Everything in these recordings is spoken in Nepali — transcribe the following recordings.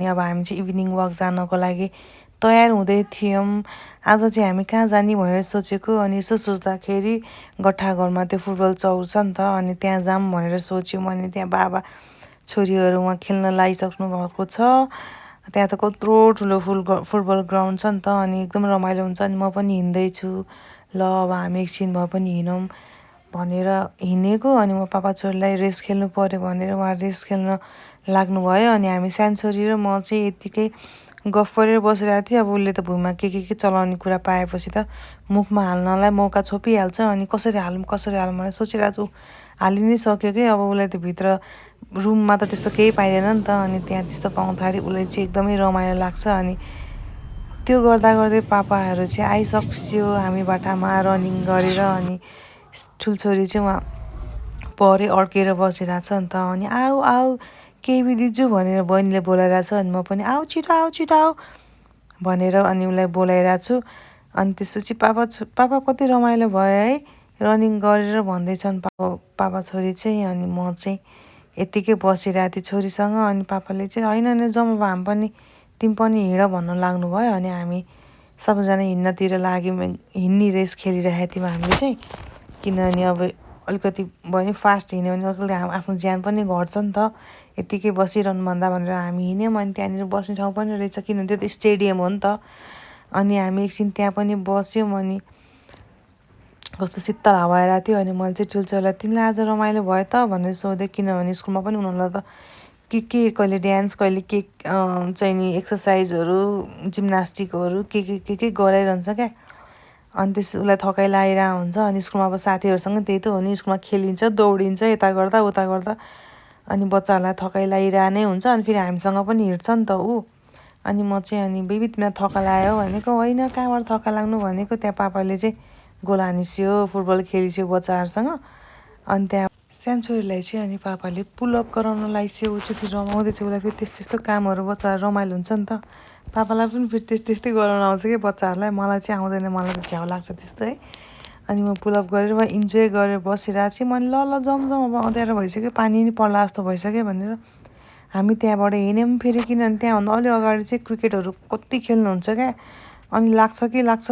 अब हामी चाहिँ इभिनिङ वक जानको लागि तयार हुँदै थियौँ। आज चाहिँ हामी कहाँ जाने भनेर सोचेको, अनि यसो सोच्दाखेरि गट्ठाघरमा त्यो फुटबल चौर छ नि त, अनि त्यहाँ जाऊँ भनेर सोच्यौँ। अनि त्यहाँ बाबा छोरीहरू उहाँ खेल्न लागिसक्नु भएको छ। त्यहाँ त कत्रो ठुलो फुटबल ग्राउन्ड छ नि त, अनि एकदम रमाइलो हुन्छ। अनि म पनि हिँड्दैछु, ल अब हामी एकछिन भए पनि हिँडौँ भनेर हिँडेको। अनि म पापा छोरीलाई रेस खेल्नु पऱ्यो भनेर उहाँ रेस खेल्न लाग्नुभयो। अनि हामी सानो छोरी र म चाहिँ यत्तिकै गफ गरेर बसिरहेको थिएँ। अब उसले त भुइँमा के चलाउने कुरा पाएपछि त मुखमा हाल्नलाई मौका छोपिहाल्छ। अनि कसरी हालौँ भनेर सोचिरहेको छु। हालि नै सक्यो कि, अब उसलाई त भित्र रुममा त त्यस्तो केही पाइँदैन नि त। अनि त्यहाँ त्यस्तो पाउँदाखेरि उसलाई चाहिँ एकदमै रमाइलो लाग्छ। अनि त्यो गर्दै पापाहरू चाहिँ आइसक्यो हामी बाटामा रनिङ गरेर। अनि ठुल्छोरी चाहिँ उहाँ परे अड्केर बसिरहेको छ नि त। अनि आऊ आऊ केबी दिजु भनेर बहिनीले बोलाइरहेको छ। अनि म पनि आऊ छिटो आऊ भनेर अनि उसलाई बोलाइरहेको छु। अनि त्यसपछि पापा कति रमाइलो भयो है, रनिङ गरेर भन्दैछन् पापा छोरी चाहिँ। अनि म चाहिँ यत्तिकै बसिरहेको थिएँ छोरीसँग। अनि पापाले चाहिँ होइन जाउँ अब हामी पनि, तिमी पनि हिँड भन्नु लाग्नुभयो। अनि हामी सबैजना हिँड्नतिर लाग्यौँ। हिँड्ने रेस खेलिरहेको थियौँ हामीले चाहिँ, किनभने अब अलिकति भयो नि फास्ट हिँड्यो भने अलिकति आफ्नो ज्यान पनि घट्छ नि त, यत्तिकै बसिरहनुभन्दा भनेर हामी हिँड्यौँ। अनि त्यहाँनिर बस्ने ठाउँ पनि रहेछ, किनभने त्यो त स्टेडियम हो नि त। अनि हामी एकछिन त्यहाँ पनि बस्यौँ। अनि कस्तो शीतल हावा आइरहेको थियो। अनि मैले चाहिँ ठुल्छोरीलाई तिमीलाई आज रमाइलो भयो त भनेर सोधेँ, किनभने स्कुलमा पनि उनीहरूलाई त कहिले ड्यान्स, कहिले चाहिँ नि एक्सर्साइजहरू, जिम्नास्टिकहरू के गराइरहन्छ क्या। अनि उसलाई थकाइ लागिरहेको हुन्छ। अनि स्कुलमा अब साथीहरूसँग त्यही त हो नि, स्कुलमा खेलिन्छ, दौडिन्छ, यता गर्दा उता गर्दा। अनि बच्चाहरूलाई थकाइ लागिरहेको नै हुन्छ। अनि फेरि हामीसँग पनि हिँड्छ नि त ऊ। अनि म चाहिँ अनि बेबी तिमीलाई थकाइ लाग्यो भनेको, होइन कहाँबाट थकाइ लाग्नु भनेको, त्यहाँ पापाले चाहिँ गोल हानिस्यो, फुटबल खेलिस्यो बच्चाहरूसँग। अनि त्यहाँ सानो छोरीलाई चाहिँ अनि पापाले पुलअप गराउन लगाइस्यो। ऊ चाहिँ फेरि रमाउँदै थियो, उसलाई फेरि त्यस्तो कामहरू बच्चाहरू रमाइलो हुन्छ नि त। पापालाई पनि फेरि त्यस्तै गराउन आउँछ कि बच्चाहरूलाई, मलाई चाहिँ आउँदैन, मलाई त झ्याउ लाग्छ त्यस्तो है। अनि म पुलअप गरेर इन्जोय गरेर बसिरहेको छु। मैले ल जाउँ अब अँध्यारो भइसक्यो, पानी नि पर्ला जस्तो भइसक्यो भनेर हामी त्यहाँबाट हिँड्यौँ फेरि। किनभने त्यहाँभन्दा अलि अगाडि चाहिँ क्रिकेटहरू कति खेल्नुहुन्छ क्या। अनि लाग्छ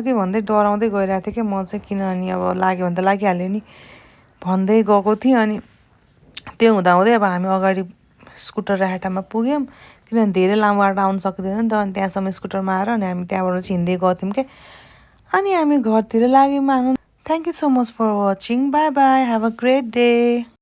कि भन्दै डराउँदै गइरहेको थिएँ क्या म चाहिँ, किनभने अब लाग्यो भने त लागिहाल्यो नि भन्दै गएको थिएँ। अनि त्यो हुँदाहुँदै अब हामी अगाडि स्कुटर राखेको ठाउँमा पुग्यौँ, किनभने धेरै लामो बाटो आउनु सक्दैन नि त। अनि त्यहाँसम्म स्कुटरमा आएर अनि हामी त्यहाँबाट चाहिँ हिँड्दै गएको थियौँ क्या। अनि हामी घरतिर लाग्यौँ। Thank you so much for watching, bye bye, have a great day.